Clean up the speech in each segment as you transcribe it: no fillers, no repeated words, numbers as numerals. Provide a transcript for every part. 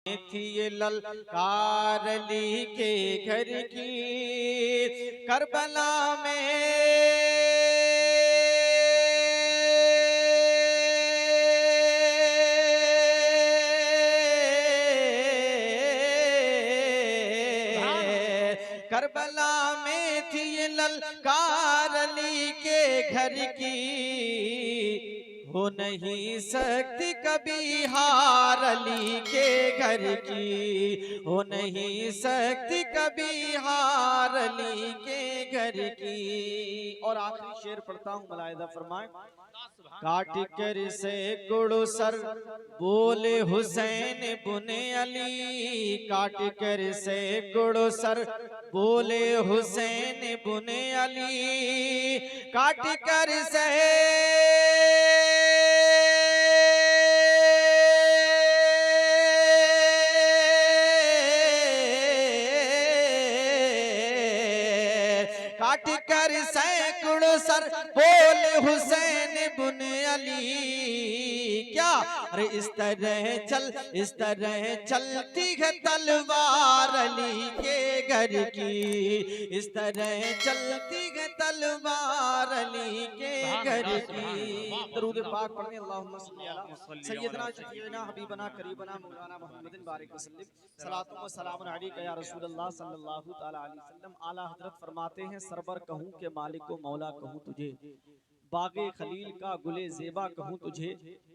थी ये ललकार अली के घर की करबला में। करबला में थी ये ललकार अली के घर की, हो नहीं सकती कभी हार अली के घर की, हो नहीं सकती कभी हार अली के घर की। और आखिरी शेर पढ़ता हूँ, मलाइदा फरमाए। काट कर से गुड़ सर बोले हुसैन बुने अली, काट कर से गुड़ सर बोले हुसैन बुने अली, काट कर से काट कर सैकड़ों सर बोले हुसैन बुन अली। क्या अरे इस तरह चलती है तलवार अली के घर की, इस तरह चलती है तलवार अली के घर की। दरूद पाक पढ़ने अल्लाहुम्मा सल्ली अला सय्यदना शफीअना हबीबना करीबना मौलाना मुहम्मदिन बारिक वसल्लम सलातु व सलामुन अलैका या रसूलल्लाह सल्लल्लाहु तआला अलैहि वसल्लम। आला हजरत फरमाते हैं, सरबर कहूँ के मालिक को मौला कहूँ तुझे, बागे खलील का गुले जेबा कहूँ तुझे,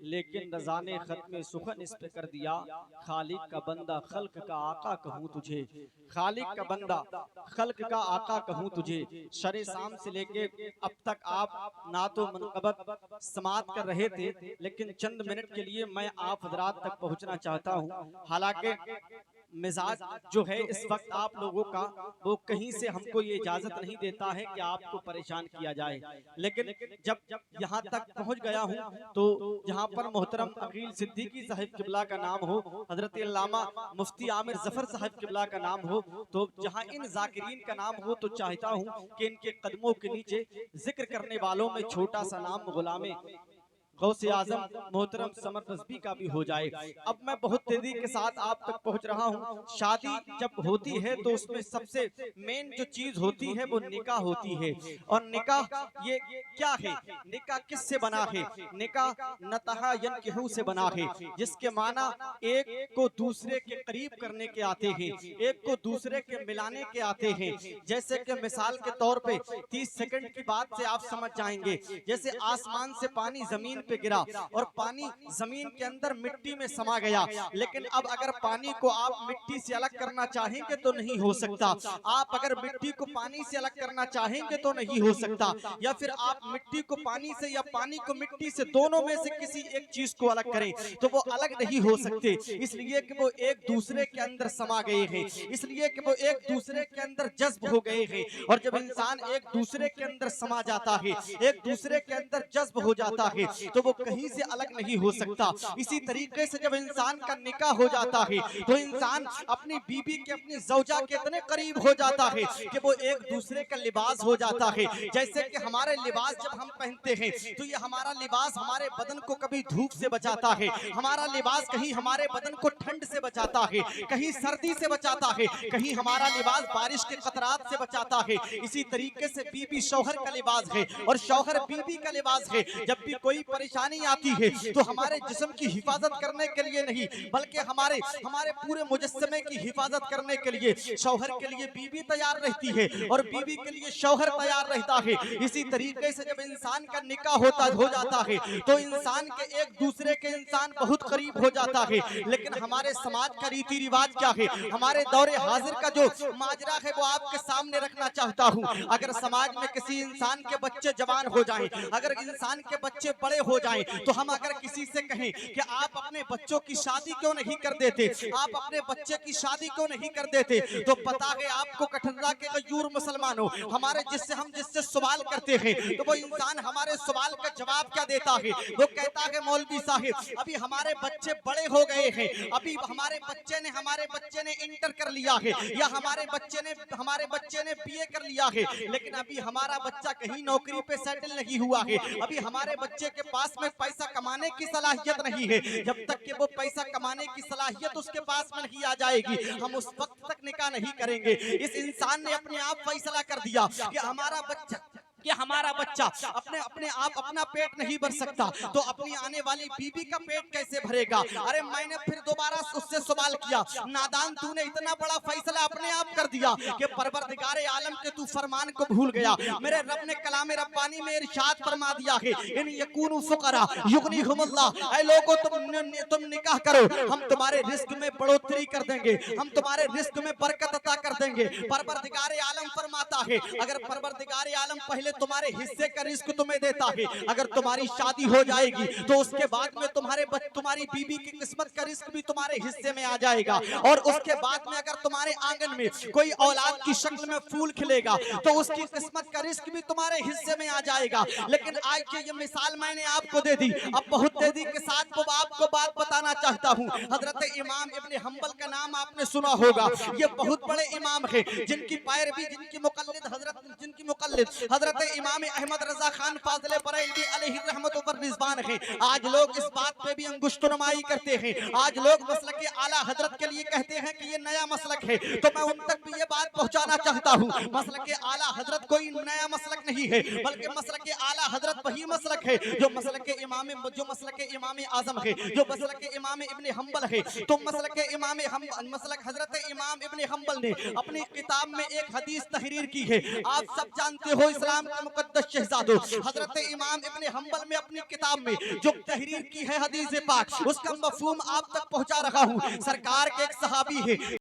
लेकिन रज़ा ने खत्म सुखन इस पे कर दिया, खालिक का बंदा खल्क का आका कहूँ तुझे, खालिक का बंदा खल्क का आका कहूँ तुझे। शरे शाम से लेके अब तक आप ना तो मनक़बत समात कर रहे थे, लेकिन चंद मिनट के लिए मैं आप हजरात तक पहुँचना चाहता हूँ। हालांकि मिजाज जो है इस वक्त आप लोगों का, वो कहीं से हमको ये इजाजत नहीं देता है कि आपको परेशान किया जाए, लेकिन जब यहाँ तक पहुँच गया हूँ तो यहाँ पर मोहतरम अकील सिद्दीकी साहिब किबला का नाम हो, हजरत अल्लामा मुफ्ती आमिर जफर साहिब किबला का नाम हो, तो जहाँ इन जाकिरीन का नाम हो, तो चाहता हूँ कि इनके कदमों के नीचे जिक्र करने वालों में छोटा सा नाम गुलामे गौसे आजम मोहतरम समर रज़वी का भी हो जाए। अब मैं बहुत तेजी के साथ आप तक पहुंच रहा हूं। शादी जब होती है तो उसमें सबसे मेन जो चीज होती है वो निकाह होती है। और निकाह ये क्या है, निकाह किससे बना है? निकाह नतहा यनकिहू से बना है, जिसके माना एक को दूसरे के करीब करने के आते हैं, एक को दूसरे के मिलाने के आते हैं। जैसे कि मिसाल के तौर पे 30 सेकंड की बात से आप समझ जाएंगे, जैसे आसमान से पानी जमीन पे गिरा और पानी जमीन के अंदर मिट्टी में समा गया, लेकिन अब अगर पानी को आप मिट्टी से अलग करना चाहेंगे तो नहीं हो सकता। आप अगर मिट्टी को पानी से अलग करना चाहेंगे तो नहीं हो सकता, या फिर आप मिट्टी को पानी से या पानी को मिट्टी से, दोनों में से किसी एक चीज को अलग करें तो वो अलग नहीं हो सकते, इसलिए कि वो एक दूसरे के अंदर समा गए हैं, इसलिए कि वो एक दूसरे के अंदर जज्ब हो गए हैं। और जब इंसान एक दूसरे के अंदर समा जाता है, एक दूसरे के अंदर जज्ब हो जाता है, तो वो कहीं से अलग नहीं हो सकता। इसी तरीके से जब इंसान का निकाह हो जाता है तो इंसान अपनी बीबी के, अपनी ज़ौजा के इतने करीब हो जाता है कि वो एक दूसरे का लिबास हो जाता है। जैसे कि हमारे लिबास जब हम पहनते हैं तो ये हमारा लिबास हमारे बदन को कभी धूप से बचाता है, हमारा लिबास कहीं हमारे बदन को ठंड से बचाता है, कहीं सर्दी से बचाता है, कहीं हमारा लिबास बारिश के कतरात से बचाता है। इसी तरीके से बीबी शौहर का लिबास है और शौहर बीबी का लिबास है। जब भी कोई परेशानी आती है तो हमारे जिस्म की हिफाजत करने के लिए नहीं, बल्कि हमारे पूरे मुजस्समे की हिफाजत करने के लिए शौहर के लिए बीबी तैयार रहती है और बीबी के लिए शौहर तैयार रहता है। इसी तरीके से जब इंसान का निकाह हो जाता है तो इंसान के एक दूसरे के इंसान बहुत करीब हो जाता है। लेकिन हमारे समाज का रीति रिवाज क्या है, हमारे दौरे हाजिर का जो माजरा है वो आपके सामने रखना चाहता हूँ। अगर समाज में किसी इंसान के बच्चे जवान हो जाएं, अगर इंसान के बच्चे बड़े हो जाएं, तो हम अगर किसी से कहें कि आप अपने बच्चों की शादी क्यों नहीं कर देते, आप अपने बच्चे की शादी क्यों नहीं कर देते, तो पता है आपको कठररा के गयूर मुसलमानों, हमारे जिससे सवाल करते हैं तो वो इंसान हमारे सवाल का जवाब क्या देता है? वो कहता है मौलवी साहिब अभी हमारे बच्चे बड़े हो गए हैं, अभी हमारे बच्चे ने इंटर कर लिया है, या हमारे बच्चे ने बीए कर लिया है, लेकिन अभी हमारा बच्चा कहीं नौकरी पे सेटल नहीं हुआ है, अभी हमारे बच्चे के पास में पैसा कमाने की सलाहियत नहीं है, जब तक कि वो पैसा कमाने की सलाहियत उसके पास में नहीं आ जाएगी, हम उस वक्त तक निकाह नहीं करेंगे। इस इंसान ने अपने आप फैसला कर दिया कि हमारा बच्चा अपने अपने आप अपना पेट नहीं भर सकता, तो अपनी आने वाली बीबी का पेट कैसे भरेगा। अरे मैंने फिर दोबारा उससे सवाल किया, नादान तूने इतना बड़ा फैसला अपने आप कर दिया कि परवरदिगारे आलम के तू फरमान को भूल गया। मेरे रब ने कलाम रब्बानी में इरशाद फरमा दिया है, इन यकूनु फुकरा युगनिहुमुल्लाह, ऐ लोगों तुम निकाह करो, हम तुम्हारे रिस्क में बढ़ोतरी कर देंगे, हम तुम्हारे रिस्क में बरकत अता कर देंगे। परवरदिगारे आलम फरमाता है, अगर परवरदिगारे आलम पहले तुम्हारे हिस्से का रिस्क तुम्हें देता है, अगर तुम्हारी शादी हो जाएगी तो उसके बाद में तुम्हारी बीबी की किस्मत का रिस्क भी तुम्हारे हिस्से में आ जाएगा, और उसके बाद में अगर तुम्हारे आंगन में कोई औलाद की शक्ल में फूल खिलेगा तो उसकी किस्मत का रिस्क भी तुम्हारे हिस्से में आ जाएगा। लेकिन आज की ये मिसाल मैंने आपको दे दी, अब बहुत तेजी के साथ वो आपको बात बताना चाहता हूँ। हजरत इमाम इब्ने हम्बल का नाम आपने सुना होगा, ये बहुत बड़े इमाम है जिनकी पैरवी जिनकी मुकल्लिद हजरत इमाम अहमद रजा खान फाजिल बरेलवी अलैहि रहमत व रिजवान है। आज लोग इस बात पे भी अंगुष्ठनुमाई करते हैं, आज लोग मसलक आला हजरत के लिए कहते हैं कि ये नया मसलक है, तो मैं उन तक भी ये बात पहुंचाना चाहता हूँ, मसलक आला हजरत कोई नया मसलक नहीं है, बल्कि मसलक आला हजरत वही मसलक है जो मसलक इमाम आजम है, जो मसलक इमाम इब्ने हम्बल है। तो मसलक हजरत इमाम इब्ने हम्बल ने अपनी किताब में एक हदीस तहरीर की है। आप सब जानते हो इस्लाम के मुकद्दस शहजादों हजरत इमाम इब्ने हम्बल में अपनी किताब में जो तहरीर की है हदीस पाक, उसका मफहूम आप तक पहुंचा रहा हूं। सरकार के एक सहाबी है